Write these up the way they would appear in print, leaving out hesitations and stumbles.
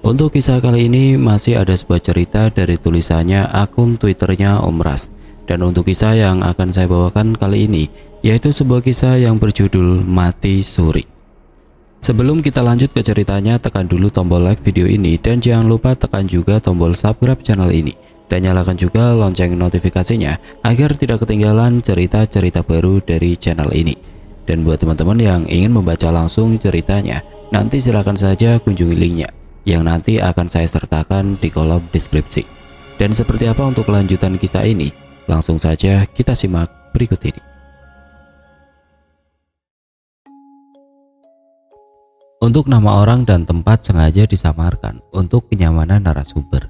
Untuk kisah kali ini masih ada sebuah cerita dari tulisannya akun Twitternya Om Ras. Dan untuk kisah yang akan saya bawakan kali ini yaitu sebuah kisah yang berjudul Mati Suri. Sebelum kita lanjut ke ceritanya, tekan dulu tombol like video ini dan jangan lupa tekan juga tombol subscribe channel ini dan nyalakan juga lonceng notifikasinya agar tidak ketinggalan cerita-cerita baru dari channel ini. Dan buat teman-teman yang ingin membaca langsung ceritanya, nanti silahkan saja kunjungi linknya yang nanti akan saya sertakan di kolom deskripsi. Dan seperti apa untuk kelanjutan kisah ini? Langsung saja kita simak berikut ini. Untuk nama orang dan tempat sengaja disamarkan untuk kenyamanan narasumber.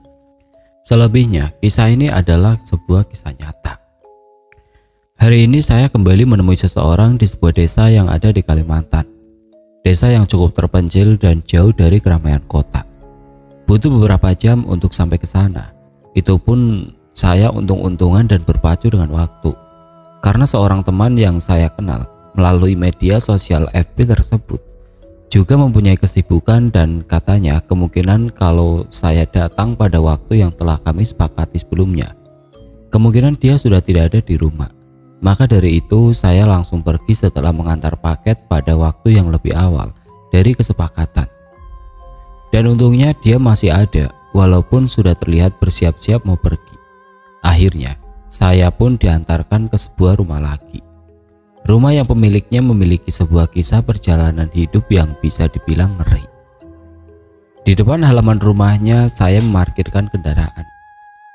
Selebihnya, kisah ini adalah sebuah kisah nyata. Hari ini saya kembali menemui seseorang di sebuah desa yang ada di Kalimantan. Desa yang cukup terpencil dan jauh dari keramaian kota. Butuh beberapa jam untuk sampai ke sana. Itu pun saya untung-untungan dan berpacu dengan waktu. Karena seorang teman yang saya kenal melalui media sosial FB tersebut juga mempunyai kesibukan dan katanya kemungkinan kalau saya datang pada waktu yang telah kami sepakati sebelumnya, kemungkinan dia sudah tidak ada di rumah. Maka dari itu saya langsung pergi setelah mengantar paket pada waktu yang lebih awal dari kesepakatan. Dan untungnya dia masih ada walaupun sudah terlihat bersiap-siap mau pergi. Akhirnya saya pun diantarkan ke sebuah rumah lagi. Rumah yang pemiliknya memiliki sebuah kisah perjalanan hidup yang bisa dibilang ngeri. Di depan halaman rumahnya saya memarkirkan kendaraan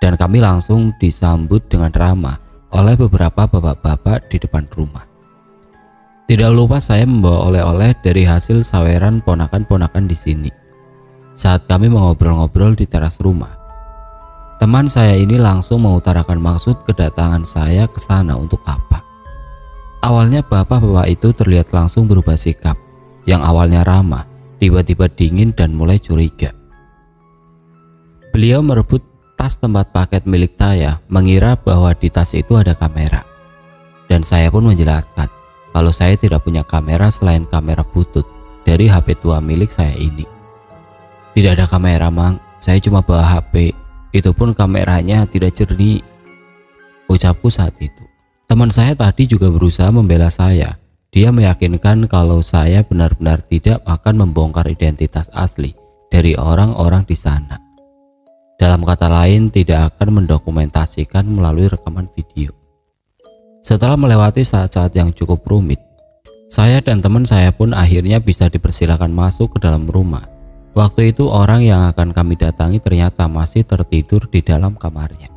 dan kami langsung disambut dengan ramah oleh beberapa bapak-bapak di depan rumah. Tidak lupa saya membawa oleh-oleh dari hasil saweran ponakan-ponakan di sini. Saat kami mengobrol-ngobrol di teras rumah, teman saya ini langsung mengutarakan maksud kedatangan saya ke sana untuk apa. Awalnya bapak-bapak itu terlihat langsung berubah sikap, yang awalnya ramah, tiba-tiba dingin dan mulai curiga. Beliau merebut tas tempat paket milik saya, mengira bahwa di tas itu ada kamera. Dan saya pun menjelaskan kalau saya tidak punya kamera selain kamera butut dari HP tua milik saya ini. Tidak ada kamera, Mang, saya cuma bawa HP, itu pun kameranya tidak jernih, ucapku saat itu. Teman saya tadi juga berusaha membela saya. Dia meyakinkan kalau saya benar-benar tidak akan membongkar identitas asli dari orang-orang di sana. Dalam kata lain, tidak akan mendokumentasikan melalui rekaman video. Setelah melewati saat-saat yang cukup rumit, saya dan teman saya pun akhirnya bisa dipersilakan masuk ke dalam rumah. Waktu itu orang yang akan kami datangi ternyata masih tertidur di dalam kamarnya.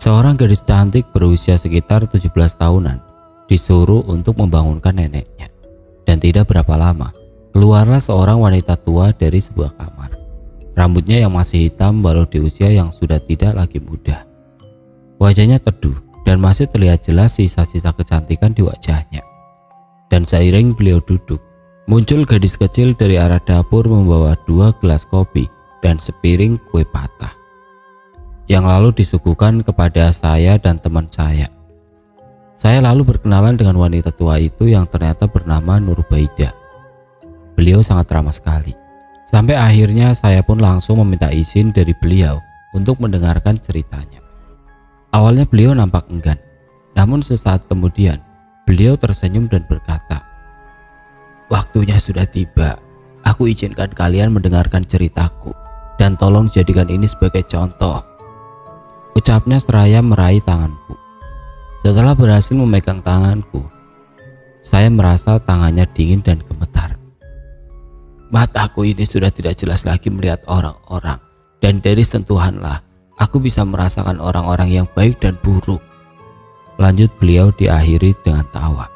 Seorang gadis cantik berusia sekitar 17 tahunan disuruh untuk membangunkan neneknya. Dan tidak berapa lama, keluarlah seorang wanita tua dari sebuah kamar. Rambutnya yang masih hitam walau di usia yang sudah tidak lagi muda. Wajahnya teduh dan masih terlihat jelas sisa-sisa kecantikan di wajahnya. Dan seiring beliau duduk, muncul gadis kecil dari arah dapur membawa 2 gelas kopi dan sepiring kue patah, yang lalu disuguhkan kepada saya dan teman saya. Saya lalu berkenalan dengan wanita tua itu yang ternyata bernama Nurbaidah. Beliau sangat ramah sekali. Sampai akhirnya saya pun langsung meminta izin dari beliau untuk mendengarkan ceritanya. Awalnya beliau nampak enggan, namun sesaat kemudian beliau tersenyum dan berkata, "Waktunya sudah tiba. Aku izinkan kalian mendengarkan ceritaku dan tolong jadikan ini sebagai contoh," ucapnya seraya meraih tanganku. Setelah berhasil memegang tanganku, saya merasa tangannya dingin dan gemetar. Mataku ini sudah tidak jelas lagi melihat orang-orang, dan dari sentuhanlah aku bisa merasakan orang-orang yang baik dan buruk. Lanjut beliau diakhiri dengan tawa.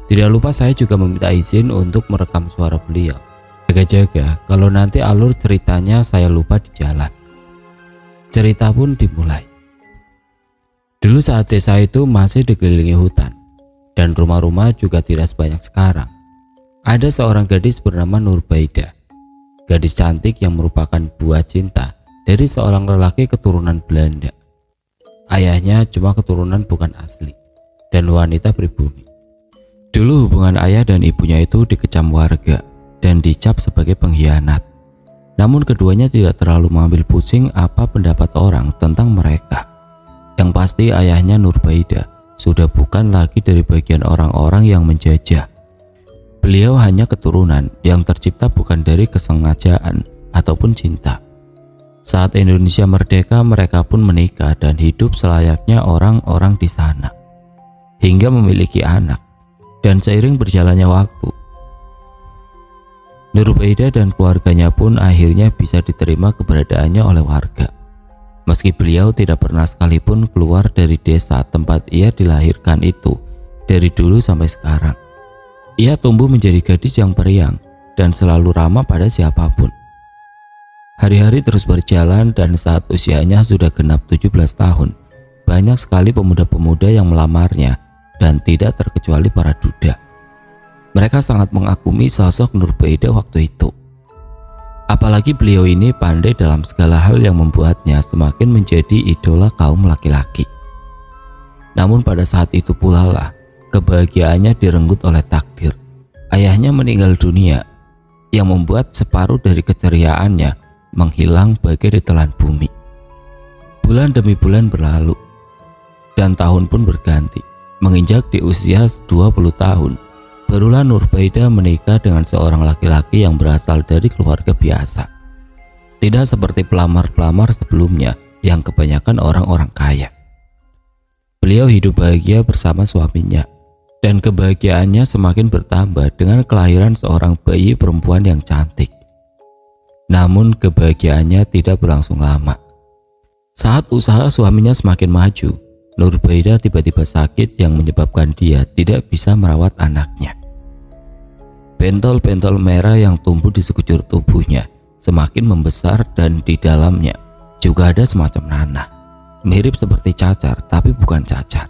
Tidak lupa saya juga meminta izin untuk merekam suara beliau. Jaga-jaga kalau nanti alur ceritanya saya lupa di jalan. Cerita pun dimulai. Dulu saat desa itu masih dikelilingi hutan dan rumah-rumah juga tidak sebanyak sekarang. Ada seorang gadis bernama Nurbaidah. Gadis cantik yang merupakan buah cinta dari seorang lelaki keturunan Belanda. Ayahnya cuma keturunan bukan asli dan wanita pribumi. Dulu hubungan ayah dan ibunya itu dikecam warga dan dicap sebagai pengkhianat. Namun keduanya tidak terlalu mengambil pusing apa pendapat orang tentang mereka. Yang pasti ayahnya Nurbaida sudah bukan lagi dari bagian orang-orang yang menjajah. Beliau hanya keturunan yang tercipta bukan dari kesengajaan ataupun cinta. Saat Indonesia merdeka, mereka pun menikah dan hidup selayaknya orang-orang di sana, hingga memiliki anak. Dan seiring berjalannya waktu, Nurbaida dan keluarganya pun akhirnya bisa diterima keberadaannya oleh warga. Meski beliau tidak pernah sekalipun keluar dari desa tempat ia dilahirkan itu dari dulu sampai sekarang. Ia tumbuh menjadi gadis yang periang dan selalu ramah pada siapapun. Hari-hari terus berjalan dan saat usianya sudah genap 17 tahun, banyak sekali pemuda-pemuda yang melamarnya dan tidak terkecuali para duda. Mereka sangat mengagumi sosok Nurbaida waktu itu. Apalagi beliau ini pandai dalam segala hal yang membuatnya semakin menjadi idola kaum laki-laki. Namun pada saat itu pula lah kebahagiaannya direnggut oleh takdir. Ayahnya meninggal dunia yang membuat separuh dari keceriaannya menghilang bagai ditelan bumi. Bulan demi bulan berlalu dan tahun pun berganti. Menginjak di usia 20 tahun, barulah Nurbaida menikah dengan seorang laki-laki yang berasal dari keluarga biasa. Tidak seperti pelamar-pelamar sebelumnya yang kebanyakan orang-orang kaya. Beliau hidup bahagia bersama suaminya, dan kebahagiaannya semakin bertambah dengan kelahiran seorang bayi perempuan yang cantik. Namun kebahagiaannya tidak berlangsung lama. Saat usaha suaminya semakin maju, Nurbaida tiba-tiba sakit yang menyebabkan dia tidak bisa merawat anaknya. Bentol-bentol merah yang tumbuh di sekujur tubuhnya semakin membesar dan di dalamnya juga ada semacam nanah. Mirip seperti cacar tapi bukan cacar.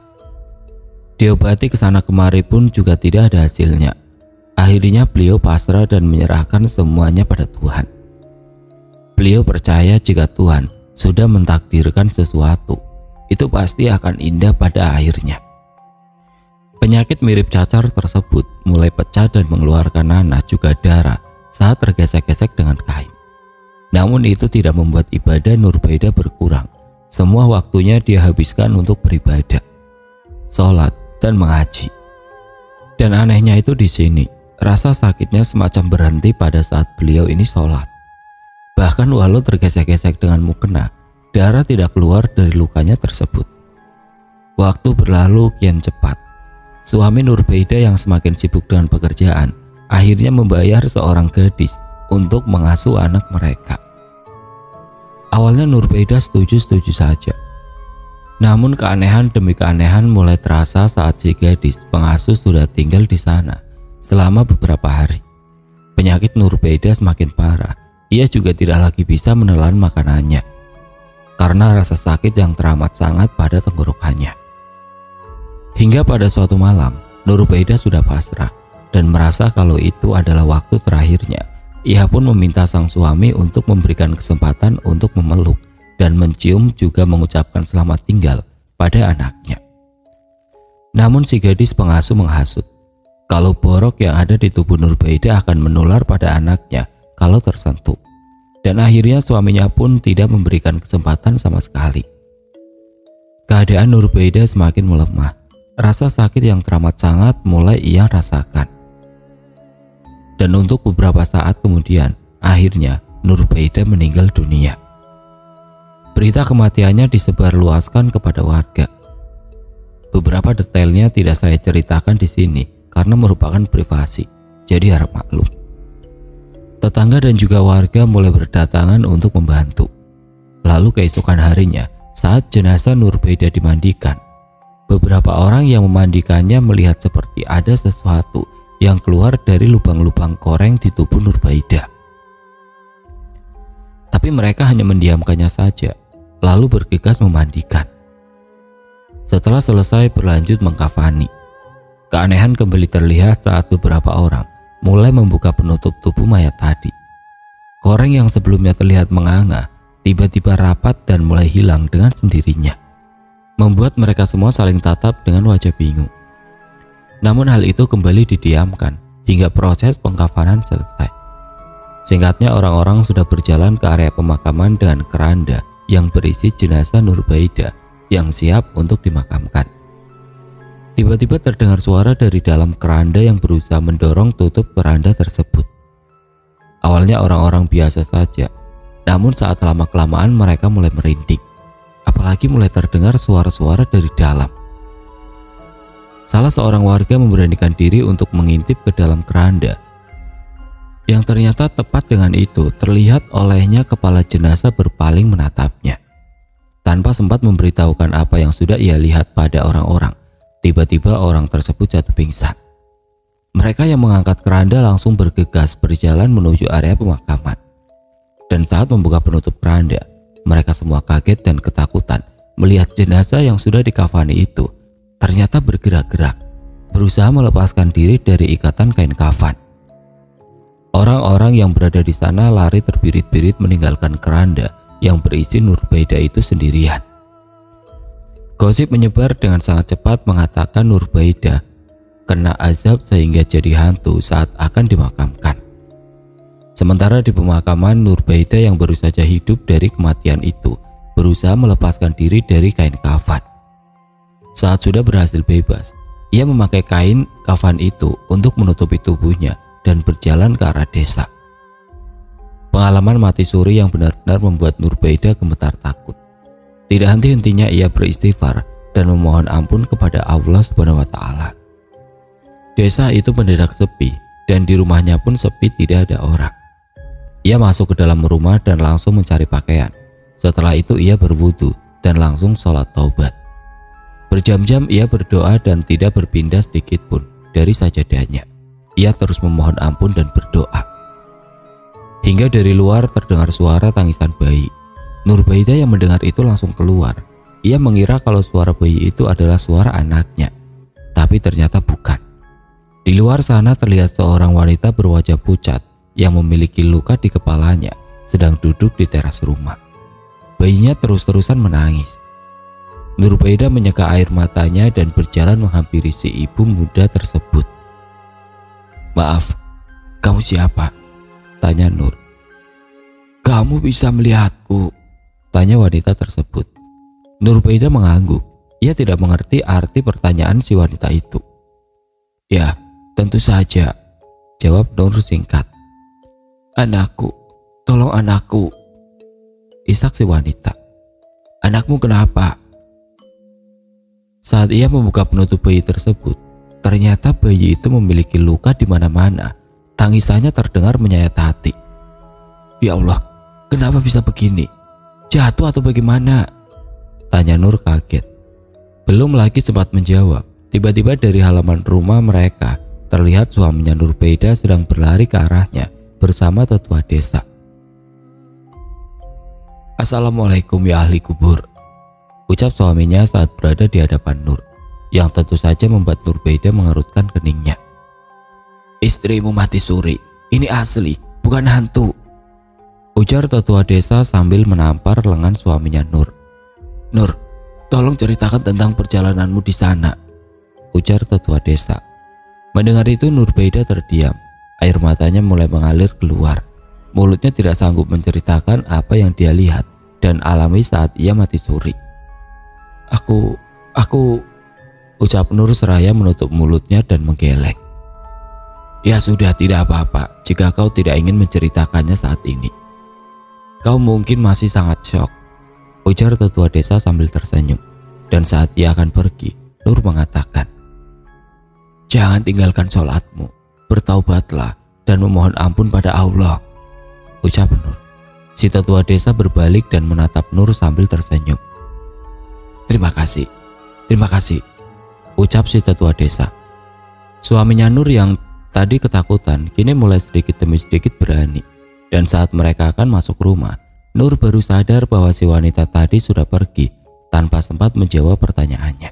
Diobati kesana kemari pun juga tidak ada hasilnya. Akhirnya beliau pasrah dan menyerahkan semuanya pada Tuhan. Beliau percaya jika Tuhan sudah mentakdirkan sesuatu, itu pasti akan indah pada akhirnya. Penyakit mirip cacar tersebut mulai pecah dan mengeluarkan nanah juga darah saat tergesek-gesek dengan kain. Namun itu tidak membuat ibadah Nurbaida berkurang. Semua waktunya dia habiskan untuk beribadah, sholat, dan mengaji. Dan anehnya itu di sini, rasa sakitnya semacam berhenti pada saat beliau ini sholat. Bahkan walau tergesek-gesek dengan mukena, darah tidak keluar dari lukanya tersebut. Waktu berlalu kian cepat. Suami Nurbaida yang semakin sibuk dengan pekerjaan akhirnya membayar seorang gadis untuk mengasuh anak mereka. Awalnya Nurbaida setuju-setuju saja. Namun keanehan demi keanehan mulai terasa saat si gadis pengasuh sudah tinggal di sana selama beberapa hari. Penyakit Nurbaida semakin parah. Ia juga tidak lagi bisa menelan makanannya karena rasa sakit yang teramat sangat pada tenggorokannya. Hingga pada suatu malam, Nurbaida sudah pasrah dan merasa kalau itu adalah waktu terakhirnya. Ia pun meminta sang suami untuk memberikan kesempatan untuk memeluk dan mencium juga mengucapkan selamat tinggal pada anaknya. Namun si gadis pengasuh menghasut kalau borok yang ada di tubuh Nurbaida akan menular pada anaknya kalau tersentuh. Dan akhirnya suaminya pun tidak memberikan kesempatan sama sekali. Keadaan Nurbaida semakin melemah. Rasa sakit yang teramat sangat mulai ia rasakan. Dan untuk beberapa saat kemudian, akhirnya Nurbaida meninggal dunia. Berita kematiannya disebarluaskan kepada warga. Beberapa detailnya tidak saya ceritakan di sini karena merupakan privasi, jadi harap maklum. Tetangga dan juga warga mulai berdatangan untuk membantu. Lalu keesokan harinya, saat jenazah Nurbaida dimandikan, beberapa orang yang memandikannya melihat seperti ada sesuatu yang keluar dari lubang-lubang koreng di tubuh Nurbaida. Tapi mereka hanya mendiamkannya saja, lalu bergegas memandikan. Setelah selesai berlanjut mengkafani. Keanehan kembali terlihat saat beberapa orang mulai membuka penutup tubuh mayat tadi. Koreng yang sebelumnya terlihat menganga, tiba-tiba rapat dan mulai hilang dengan sendirinya, membuat mereka semua saling tatap dengan wajah bingung. Namun hal itu kembali didiamkan hingga proses pengkafanan selesai. Singkatnya, orang-orang sudah berjalan ke area pemakaman dengan keranda yang berisi jenazah Nurbaidah yang siap untuk dimakamkan. Tiba-tiba terdengar suara dari dalam keranda yang berusaha mendorong tutup keranda tersebut. Awalnya orang-orang biasa saja, namun saat lama-kelamaan mereka mulai merinding. Apalagi mulai terdengar suara-suara dari dalam. Salah seorang warga memberanikan diri untuk mengintip ke dalam keranda. Yang ternyata tepat dengan itu terlihat olehnya kepala jenazah berpaling menatapnya. Tanpa sempat memberitahukan apa yang sudah ia lihat pada orang-orang, tiba-tiba orang tersebut jatuh pingsan. Mereka yang mengangkat keranda langsung bergegas berjalan menuju area pemakaman. Dan saat membuka penutup keranda, mereka semua kaget dan ketakutan melihat jenazah yang sudah dikafani itu ternyata bergerak-gerak, berusaha melepaskan diri dari ikatan kain kafan. Orang-orang yang berada di sana lari terbirit-birit meninggalkan keranda yang berisi Nurbaidah itu sendirian. Gosip menyebar dengan sangat cepat mengatakan Nurbaidah kena azab sehingga jadi hantu saat akan dimakamkan. Sementara di pemakaman, Nurbaidah yang baru saja hidup dari kematian itu berusaha melepaskan diri dari kain kafan. Saat sudah berhasil bebas, ia memakai kain kafan itu untuk menutupi tubuhnya dan berjalan ke arah desa. Pengalaman mati suri yang benar-benar membuat Nurbaidah gemetar takut. Tidak henti-hentinya ia beristighfar dan memohon ampun kepada Allah Subhanahu wa Ta'ala. Desa itu mendadak sepi dan di rumahnya pun sepi, tidak ada orang. Ia masuk ke dalam rumah dan langsung mencari pakaian. Setelah itu ia berwudu dan langsung sholat taubat. Berjam-jam ia berdoa dan tidak berpindah sedikit pun dari sajadahnya. Ia terus memohon ampun dan berdoa. Hingga dari luar terdengar suara tangisan bayi. Nurbaidah yang mendengar itu langsung keluar. Ia mengira kalau suara bayi itu adalah suara anaknya, tapi ternyata bukan. Di luar sana terlihat seorang wanita berwajah pucat yang memiliki luka di kepalanya sedang duduk di teras rumah. Bayinya terus-terusan menangis. Nurbaidah menyeka air matanya dan berjalan menghampiri si ibu muda tersebut. "Maaf, kamu siapa?" tanya Nur. "Kamu bisa melihatku?" tanya wanita tersebut. Nurbaidah mengangguk. Ia tidak mengerti arti pertanyaan si wanita itu. "Ya, tentu saja," jawab Nur singkat. "Anakku, tolong anakku," isak si wanita. "Anakmu kenapa?" Saat ia membuka penutup bayi tersebut, ternyata bayi itu memiliki luka di mana-mana. Tangisannya terdengar menyayat hati. "Ya Allah, kenapa bisa begini? Jatuh atau bagaimana?" tanya Nur kaget. Belum lagi sempat menjawab, tiba-tiba dari halaman rumah mereka terlihat suaminya Nurbaidah sedang berlari ke arahnya bersama tetua desa. "Assalamualaikum ya ahli kubur," ucap suaminya saat berada di hadapan Nur, yang tentu saja membuat Nurbaidah mengerutkan keningnya. "Istrimu mati suri, ini asli, bukan hantu," ujar tetua desa sambil menampar lengan suaminya Nur. "Nur, tolong ceritakan tentang perjalananmu di sana," ujar tetua desa. Mendengar itu Nurbaidah terdiam, air matanya mulai mengalir keluar. Mulutnya tidak sanggup menceritakan apa yang dia lihat dan alami saat ia mati suri. Aku, ucap Nur seraya menutup mulutnya dan menggeleng. "Ya sudah, tidak apa-apa jika kau tidak ingin menceritakannya saat ini. Kau mungkin masih sangat syok," ujar tetua desa sambil tersenyum. Dan saat ia akan pergi, Nur mengatakan, "Jangan tinggalkan sholatmu, bertaubatlah dan memohon ampun pada Allah," ucap Nur. Si tetua desa berbalik dan menatap Nur sambil tersenyum. Terima kasih, ucap si tetua desa. Suaminya Nur yang tadi ketakutan kini mulai sedikit demi sedikit berani. Dan saat mereka akan masuk rumah, Nur baru sadar bahwa si wanita tadi sudah pergi tanpa sempat menjawab pertanyaannya.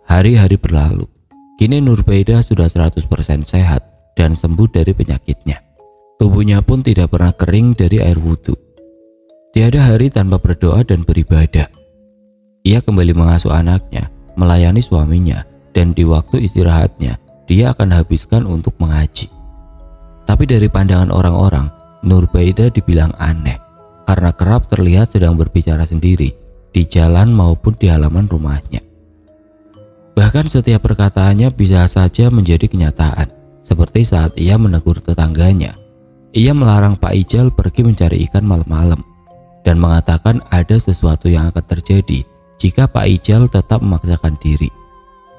Hari-hari berlalu. Kini Nurbaidah sudah 100% sehat dan sembuh dari penyakitnya. Tubuhnya pun tidak pernah kering dari air wudhu. Tiada hari tanpa berdoa dan beribadah. Ia kembali mengasuh anaknya, melayani suaminya, dan di waktu istirahatnya dia akan habiskan untuk mengaji. Tapi dari pandangan orang-orang, Nurbaidah dibilang aneh karena kerap terlihat sedang berbicara sendiri di jalan maupun di halaman rumahnya. Bahkan setiap perkataannya bisa saja menjadi kenyataan, seperti saat ia menegur tetangganya. Ia melarang Pak Ijal pergi mencari ikan malam-malam dan mengatakan ada sesuatu yang akan terjadi jika Pak Ijal tetap memaksakan diri.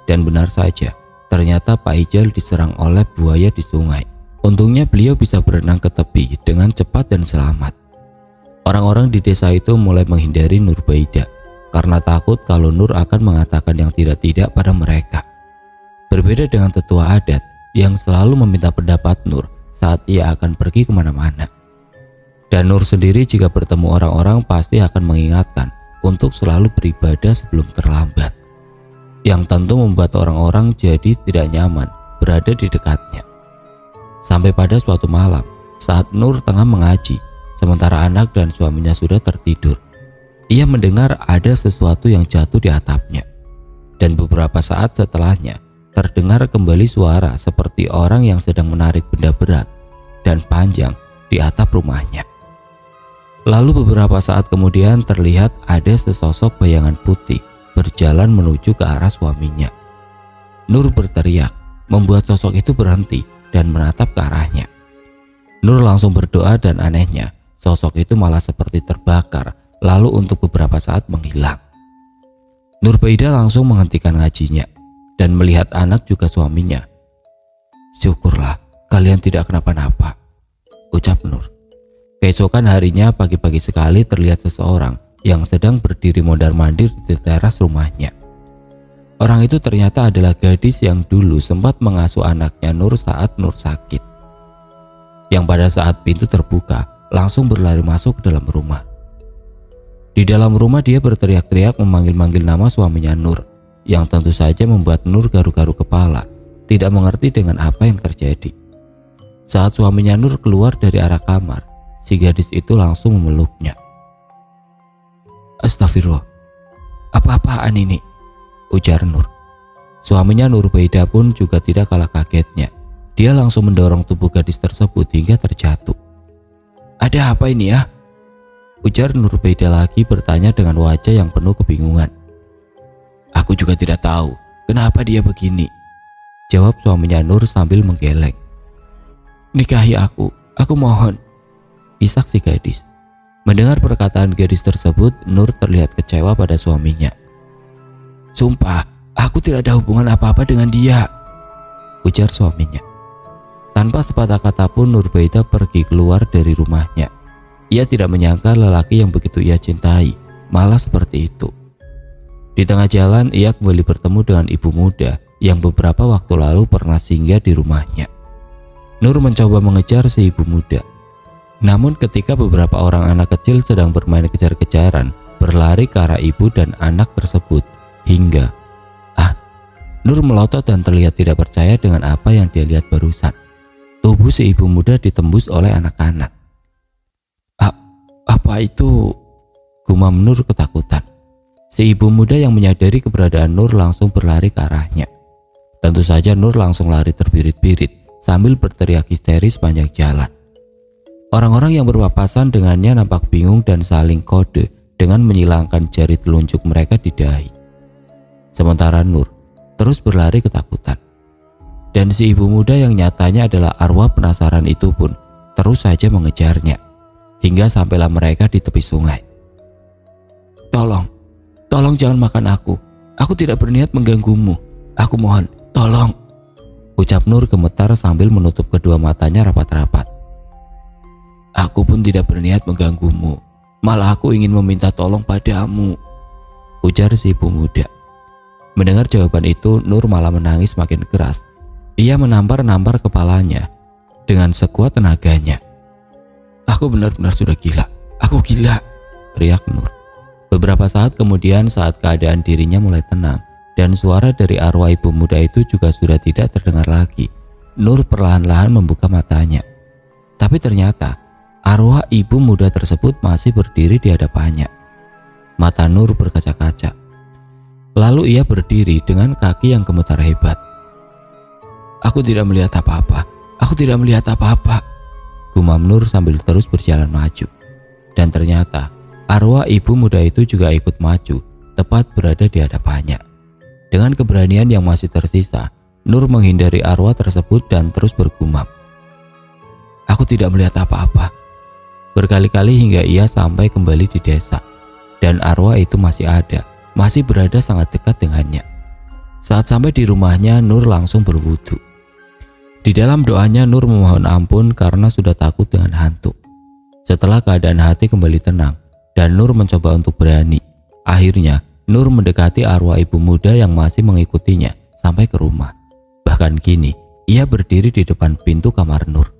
Dan benar saja, ternyata Pak Ijal diserang oleh buaya di sungai. Untungnya beliau bisa berenang ke tepi dengan cepat dan selamat. Orang-orang di desa itu mulai menghindari Nurbaidah karena takut kalau Nur akan mengatakan yang tidak-tidak pada mereka. Berbeda dengan tetua adat yang selalu meminta pendapat Nur saat ia akan pergi kemana-mana. Dan Nur sendiri jika bertemu orang-orang pasti akan mengingatkan untuk selalu beribadah sebelum terlambat, yang tentu membuat orang-orang jadi tidak nyaman berada di dekatnya. Sampai pada suatu malam saat Nur tengah mengaji, sementara anak dan suaminya sudah tertidur, ia mendengar ada sesuatu yang jatuh di atapnya. Dan beberapa saat setelahnya terdengar kembali suara seperti orang yang sedang menarik benda berat dan panjang di atap rumahnya. Lalu beberapa saat kemudian terlihat ada sesosok bayangan putih berjalan menuju ke arah suaminya. Nur berteriak, membuat sosok itu berhenti dan menatap ke arahnya. Nur langsung berdoa dan anehnya, sosok itu malah seperti terbakar lalu untuk beberapa saat menghilang. Nurbaidah langsung menghentikan ngajinya dan melihat anak juga suaminya. "Syukurlah kalian tidak kenapa-napa," ucap Nur. Keesokan harinya pagi-pagi sekali terlihat seseorang yang sedang berdiri mondar-mandir di teras rumahnya. Orang itu ternyata adalah gadis yang dulu sempat mengasuh anaknya Nur saat Nur sakit, yang pada saat pintu terbuka langsung berlari masuk ke dalam rumah. Di dalam rumah dia berteriak-teriak memanggil-manggil nama suaminya Nur, yang tentu saja membuat Nur garu-garu kepala, tidak mengerti dengan apa yang terjadi. Saat suaminya Nur keluar dari arah kamar, si gadis itu langsung memeluknya. "Astagfirullah, apa-apaan ini?" ujar Nur. Suaminya Nurbaidah pun juga tidak kalah kagetnya. Dia langsung mendorong tubuh gadis tersebut hingga terjatuh. "Ada apa ini ya?" ujar Nurbaidah lagi bertanya dengan wajah yang penuh kebingungan. "Aku juga tidak tahu kenapa dia begini," jawab suaminya Nur sambil menggeleng. "Nikahi aku mohon," isak si gadis. Mendengar perkataan gadis tersebut, Nur terlihat kecewa pada suaminya. "Sumpah, aku tidak ada hubungan apa-apa dengan dia," ujar suaminya. Tanpa sepatah kata pun Nurbaidah pergi keluar dari rumahnya. Ia tidak menyangka lelaki yang begitu ia cintai malah seperti itu. Di tengah jalan ia kembali bertemu dengan ibu muda yang beberapa waktu lalu pernah singgah di rumahnya. Nur mencoba mengejar si ibu muda. Namun ketika beberapa orang anak kecil sedang bermain kejar-kejaran, berlari ke arah ibu dan anak tersebut, hingga Nur melotot dan terlihat tidak percaya dengan apa yang dia lihat barusan. Tubuh si ibu muda ditembus oleh anak-anak. "Apa itu?" gumam Nur ketakutan. Si ibu muda yang menyadari keberadaan Nur langsung berlari ke arahnya. Tentu saja Nur langsung lari terbirit-birit sambil berteriak histeris sepanjang jalan. Orang-orang yang berpapasan dengannya nampak bingung dan saling kode dengan menyilangkan jari telunjuk mereka di dahi. Sementara Nur terus berlari ketakutan. Dan si ibu muda yang nyatanya adalah arwah penasaran itu pun terus saja mengejarnya, hingga sampailah mereka di tepi sungai. Tolong jangan makan aku. Aku tidak berniat mengganggumu. Aku mohon, tolong," ucap Nur gemetar sambil menutup kedua matanya rapat-rapat. "Aku pun tidak berniat mengganggumu. Malah aku ingin meminta tolong padamu," ujar si ibu muda. Mendengar jawaban itu, Nur malah menangis makin keras. Ia menampar-nampar kepalanya dengan sekuat tenaganya. "Aku benar-benar sudah gila. Aku gila," teriak Nur. Beberapa saat kemudian, saat keadaan dirinya mulai tenang dan suara dari arwah ibu muda itu juga sudah tidak terdengar lagi, Nur perlahan-lahan membuka matanya. Tapi ternyata arwah ibu muda tersebut masih berdiri di hadapannya. Mata Nur berkaca-kaca. Lalu ia berdiri dengan kaki yang gemetar hebat. "Aku tidak melihat apa-apa. Aku tidak melihat apa-apa," gumam Nur sambil terus berjalan maju. Dan ternyata arwah ibu muda itu juga ikut maju, tepat berada di hadapannya. Dengan keberanian yang masih tersisa, Nur menghindari arwah tersebut dan terus bergumam, "Aku tidak melihat apa-apa." Berkali-kali hingga ia sampai kembali di desa. Dan arwah itu masih ada, masih berada sangat dekat dengannya. Saat sampai di rumahnya, Nur langsung berwudu. Di dalam doanya, Nur memohon ampun karena sudah takut dengan hantu. Setelah keadaan hati kembali tenang dan Nur mencoba untuk berani, akhirnya Nur mendekati arwah ibu muda yang masih mengikutinya sampai ke rumah. Bahkan kini ia berdiri di depan pintu kamar Nur.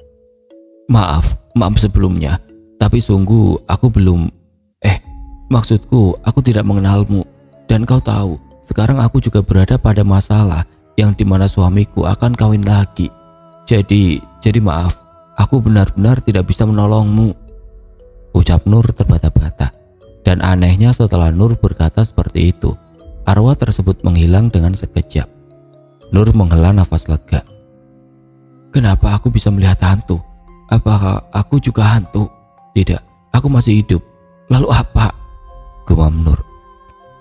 Maaf sebelumnya, tapi sungguh aku belum maksudku aku tidak mengenalmu. Dan kau tahu, sekarang aku juga berada pada masalah yang dimana suamiku akan kawin lagi. Jadi maaf, aku benar-benar tidak bisa menolongmu," ucap Nur terbata-bata. Dan anehnya setelah Nur berkata seperti itu, arwah tersebut menghilang dengan sekejap. Nur menghela nafas lega. "Kenapa aku bisa melihat hantu? Apakah aku juga hantu? Tidak, aku masih hidup. Lalu apa?" gumam Nur.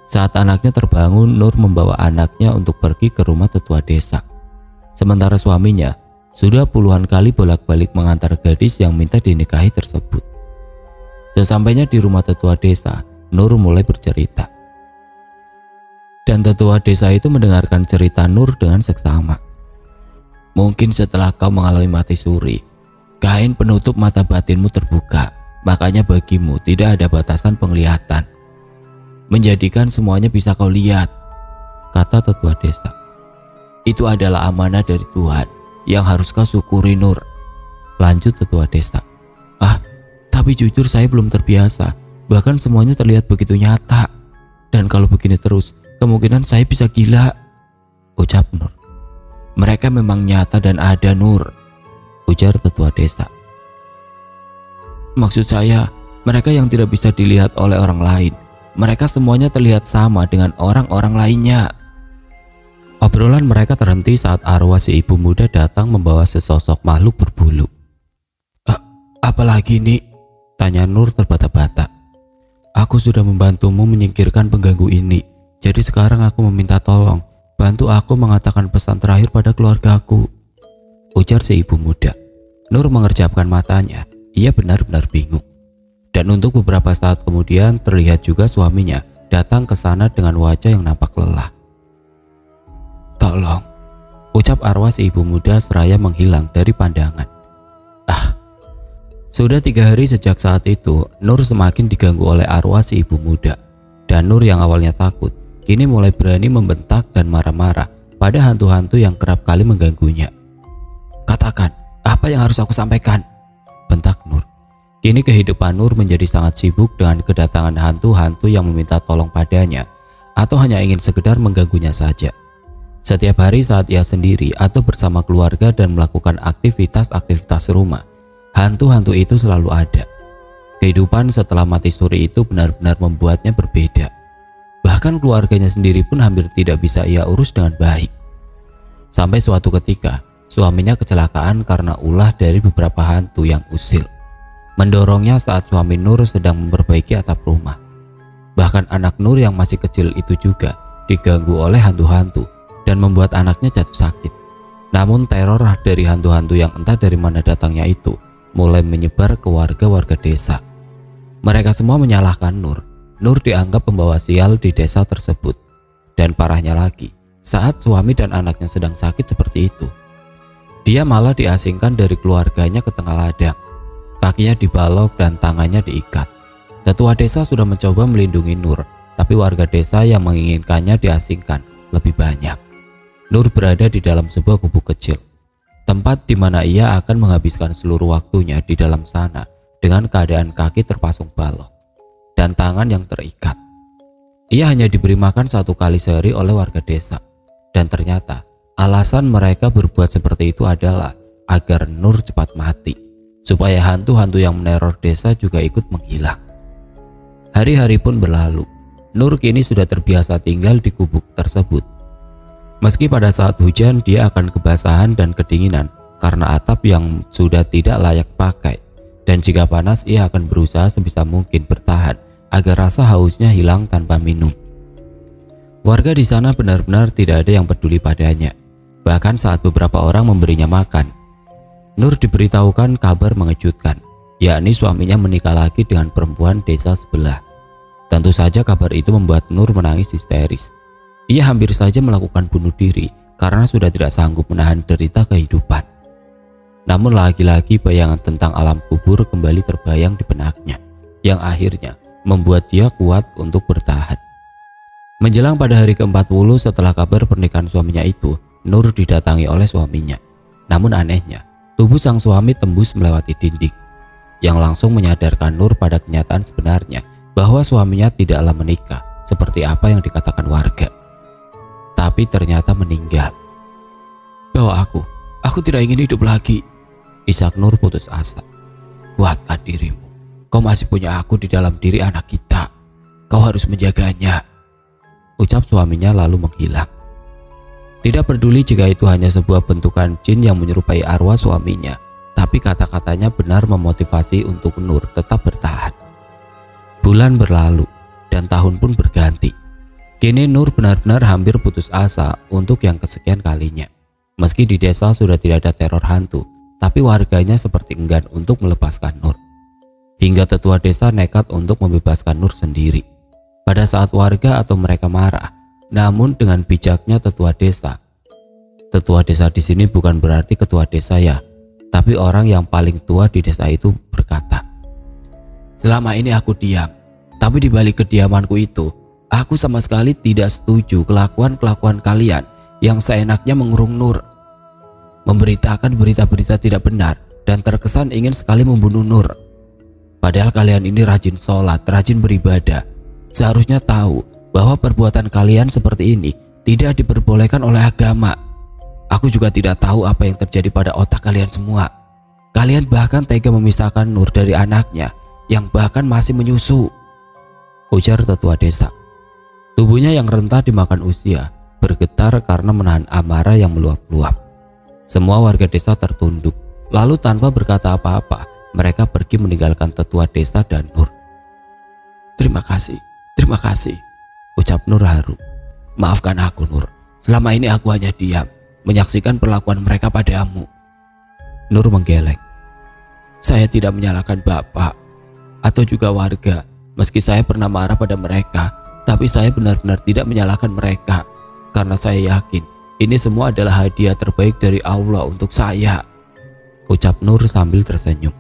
Saat anaknya terbangun, Nur membawa anaknya untuk pergi ke rumah tetua desa. Sementara suaminya sudah puluhan kali bolak-balik mengantar gadis yang minta dinikahi tersebut. Sesampainya di rumah tetua desa, Nur mulai bercerita. Dan tetua desa itu mendengarkan cerita Nur dengan seksama. "Mungkin setelah kau mengalami mati suri, kain penutup mata batinmu terbuka, makanya bagimu tidak ada batasan penglihatan. Menjadikan semuanya bisa kau lihat," kata tetua desa. "Itu adalah amanah dari Tuhan yang harus kau syukuri, Nur," lanjut tetua desa. Tapi jujur saya belum terbiasa, bahkan semuanya terlihat begitu nyata. Dan kalau begini terus, kemungkinan saya bisa gila," ucap Nur. "Mereka memang nyata dan ada, Nur," ujar tetua desa. "Maksud saya, mereka yang tidak bisa dilihat oleh orang lain. Mereka semuanya terlihat sama dengan orang-orang lainnya." Obrolan mereka terhenti saat arwah si ibu muda datang membawa sesosok makhluk berbulu. "Apalagi nih?" tanya Nur terbata-bata. "Aku sudah membantumu menyingkirkan pengganggu ini. Jadi sekarang aku meminta tolong, bantu aku mengatakan pesan terakhir pada keluargaku," ujar si ibu muda. Nur mengerjapkan matanya. Ia benar-benar bingung. Dan untuk beberapa saat kemudian terlihat juga suaminya datang ke sana dengan wajah yang nampak lelah. "Tolong," ucap arwah si ibu muda seraya menghilang dari pandangan. Sudah 3 hari sejak saat itu, Nur semakin diganggu oleh arwah si ibu muda. Dan Nur yang awalnya takut, kini mulai berani membentak dan marah-marah pada hantu-hantu yang kerap kali mengganggunya. "Katakan, apa yang harus aku sampaikan?" bentak Nur. Kini kehidupan Nur menjadi sangat sibuk dengan kedatangan hantu-hantu yang meminta tolong padanya atau hanya ingin sekedar mengganggunya saja. Setiap hari saat ia sendiri atau bersama keluarga dan melakukan aktivitas-aktivitas rumah, hantu-hantu itu selalu ada. Kehidupan setelah mati suri itu benar-benar membuatnya berbeda. Bahkan keluarganya sendiri pun hampir tidak bisa ia urus dengan baik. Sampai suatu ketika, suaminya kecelakaan karena ulah dari beberapa hantu yang usil, mendorongnya saat suami Nur sedang memperbaiki atap rumah. Bahkan anak Nur yang masih kecil itu juga diganggu oleh hantu-hantu dan membuat anaknya jatuh sakit. Namun teror dari hantu-hantu yang entah dari mana datangnya itu mulai menyebar ke warga-warga desa. Mereka semua menyalahkan Nur. Nur dianggap pembawa sial di desa tersebut. Dan parahnya lagi, saat suami dan anaknya sedang sakit seperti itu, dia malah diasingkan dari keluarganya ke tengah ladang. Kakinya dibalok dan tangannya diikat. Tetua desa sudah mencoba melindungi Nur, tapi warga desa yang menginginkannya diasingkan lebih banyak. Nur berada di dalam sebuah gubuk kecil, tempat di mana ia akan menghabiskan seluruh waktunya di dalam sana dengan keadaan kaki terpasung balok dan tangan yang terikat. Ia hanya diberi makan 1 kali sehari oleh warga desa, dan ternyata alasan mereka berbuat seperti itu adalah agar Nur cepat mati, supaya hantu-hantu yang meneror desa juga ikut menghilang. Hari-hari pun berlalu. Nur kini sudah terbiasa tinggal di gubuk tersebut. Meski pada saat hujan dia akan kebasahan dan kedinginan karena atap yang sudah tidak layak pakai. Dan jika panas, ia akan berusaha sebisa mungkin bertahan agar rasa hausnya hilang tanpa minum. Warga di sana benar-benar tidak ada yang peduli padanya. Bahkan saat beberapa orang memberinya makan, Nur diberitahukan kabar mengejutkan, yakni suaminya menikah lagi dengan perempuan desa sebelah. Tentu saja kabar itu membuat Nur menangis histeris. Ia hampir saja melakukan bunuh diri karena sudah tidak sanggup menahan derita kehidupan. Namun lagi-lagi bayangan tentang alam kubur kembali terbayang di benaknya, yang akhirnya membuat dia kuat untuk bertahan. Menjelang pada hari ke-40 setelah kabar pernikahan suaminya itu, Nur didatangi oleh suaminya. Namun anehnya, tubuh sang suami tembus melewati dinding, yang langsung menyadarkan Nur pada kenyataan sebenarnya bahwa suaminya tidaklah menikah seperti apa yang dikatakan warga, tapi ternyata meninggal. "Bawa aku tidak ingin hidup lagi," isak Nur putus asa. "Kuatkan dirimu, kau masih punya aku di dalam diri anak kita. Kau harus menjaganya," ucap suaminya lalu menghilang. Tidak peduli jika itu hanya sebuah bentukan jin yang menyerupai arwah suaminya, tapi kata-katanya benar memotivasi untuk Nur tetap bertahan. Bulan berlalu dan tahun pun berganti. Kini Nur benar-benar hampir putus asa untuk yang kesekian kalinya. Meski di desa sudah tidak ada teror hantu, tapi warganya seperti enggan untuk melepaskan Nur. Hingga tetua desa nekat untuk membebaskan Nur sendiri. Pada saat warga atau mereka marah, namun dengan bijaknya tetua desa di sini bukan berarti ketua desa ya, tapi orang yang paling tua di desa itu berkata, "Selama ini aku diam, tapi di balik kediamanku itu, aku sama sekali tidak setuju kelakuan-kelakuan kalian yang seenaknya mengurung Nur, memberitakan berita-berita tidak benar, dan terkesan ingin sekali membunuh Nur. Padahal kalian ini rajin sholat, rajin beribadah. Seharusnya tahu bahwa perbuatan kalian seperti ini tidak diperbolehkan oleh agama. Aku juga tidak tahu apa yang terjadi pada otak kalian semua. Kalian bahkan tega memisahkan Nur dari anaknya yang bahkan masih menyusu," ujar tetua desa. Tubuhnya yang rentah dimakan usia bergetar karena menahan amarah yang meluap-luap. Semua warga desa tertunduk, lalu tanpa berkata apa-apa, mereka pergi meninggalkan tetua desa dan Nur. terima kasih, ucap Nur haru. "Maafkan aku Nur, selama ini aku hanya diam, menyaksikan perlakuan mereka padamu." Nur menggeleng. "Saya tidak menyalahkan Bapak atau juga warga, meski saya pernah marah pada mereka, tapi saya benar-benar tidak menyalahkan mereka, karena saya yakin ini semua adalah hadiah terbaik dari Allah untuk saya," ucap Nur sambil tersenyum.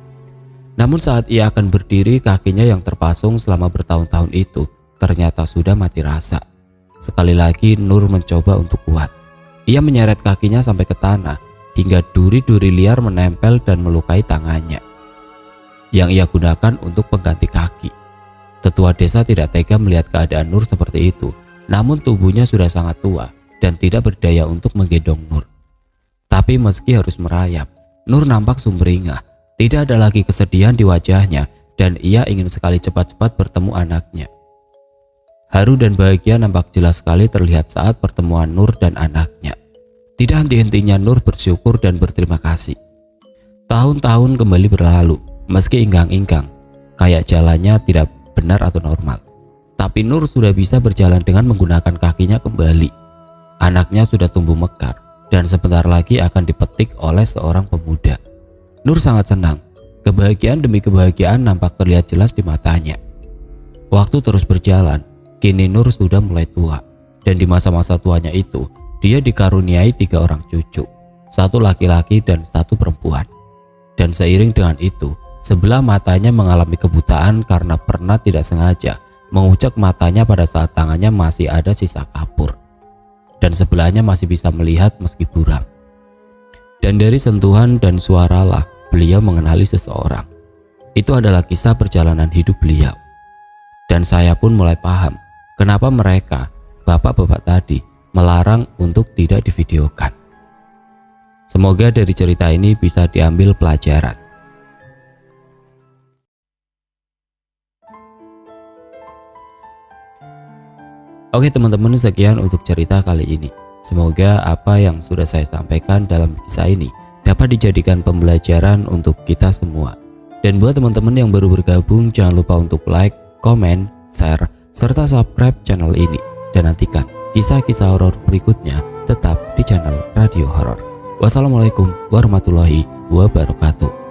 Namun saat ia akan berdiri, kakinya yang terpasung selama bertahun-tahun itu ternyata sudah mati rasa. Sekali lagi Nur mencoba untuk kuat. Ia menyeret kakinya sampai ke tanah hingga duri-duri liar menempel dan melukai tangannya yang ia gunakan untuk pengganti kaki. Tetua desa tidak tega melihat keadaan Nur seperti itu, namun tubuhnya sudah sangat tua dan tidak berdaya untuk menggendong Nur. Tapi meski harus merayap, Nur nampak sumringah. Tidak ada lagi kesedihan di wajahnya dan ia ingin sekali cepat-cepat bertemu anaknya. Haru dan bahagia nampak jelas sekali terlihat saat pertemuan Nur dan anaknya. Tidak henti-hentinya Nur bersyukur dan berterima kasih. Tahun-tahun kembali berlalu, meski ingkang-ingkang, kayak jalannya tidak benar atau normal. Tapi Nur sudah bisa berjalan dengan menggunakan kakinya kembali. Anaknya sudah tumbuh mekar dan sebentar lagi akan dipetik oleh seorang pemuda. Nur sangat senang. Kebahagiaan demi kebahagiaan nampak terlihat jelas di matanya. Waktu terus berjalan, kini Nur sudah mulai tua. Dan di masa-masa tuanya itu, dia dikaruniai 3 orang cucu, 1 laki-laki dan 1 perempuan. Dan seiring dengan itu, sebelah matanya mengalami kebutaan karena pernah tidak sengaja mengucek matanya pada saat tangannya masih ada sisa kapur. Dan sebelahnya masih bisa melihat meski buram. Dan dari sentuhan dan suaralah beliau mengenali seseorang. Itu adalah kisah perjalanan hidup beliau. Dan saya pun mulai paham kenapa mereka, bapak-bapak tadi, melarang untuk tidak divideokan. Semoga dari cerita ini bisa diambil pelajaran. Oke teman-teman, sekian untuk cerita kali ini. Semoga apa yang sudah saya sampaikan dalam kisah ini dapat dijadikan pembelajaran untuk kita semua. Dan buat teman-teman yang baru bergabung, jangan lupa untuk like, komen, share, serta subscribe channel ini. Dan nantikan kisah-kisah horor berikutnya tetap di channel Radio Horor. Wassalamualaikum warahmatullahi wabarakatuh.